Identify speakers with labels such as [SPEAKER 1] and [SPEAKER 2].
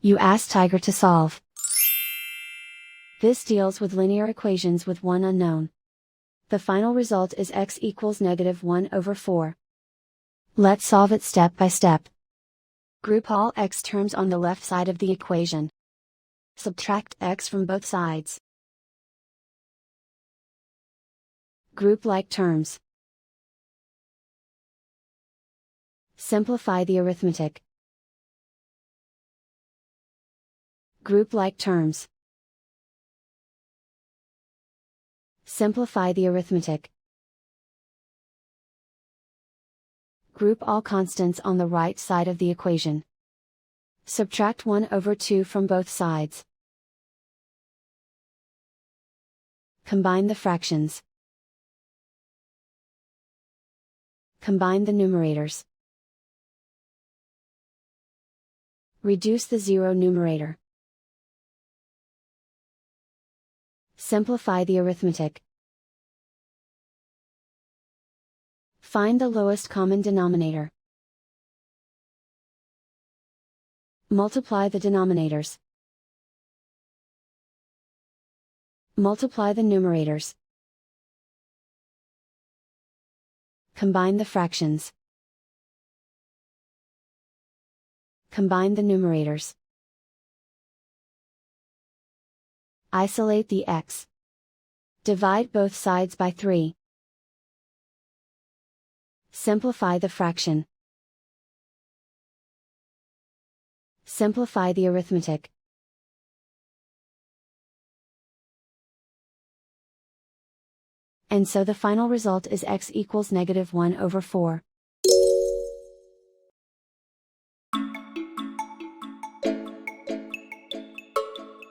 [SPEAKER 1] You ask Tiger to solve. This deals with linear equations with one unknown. The final result is x equals -1/4. Let's solve it step by step. Group all x terms on the left side of the equation. Subtract x from both sides. Group like terms. Simplify the arithmetic. Group like terms. Simplify the arithmetic. Group all constants on the right side of the equation. Subtract 1/2 from both sides. Combine the fractions. Combine the numerators. Reduce the zero numerator. Simplify the arithmetic. Find the lowest common denominator. Multiply the denominators. Multiply the numerators. Combine the fractions. Combine the numerators. Isolate the x. Divide both sides by 3. Simplify the fraction. Simplify the arithmetic. And so the final result is x equals -1/4.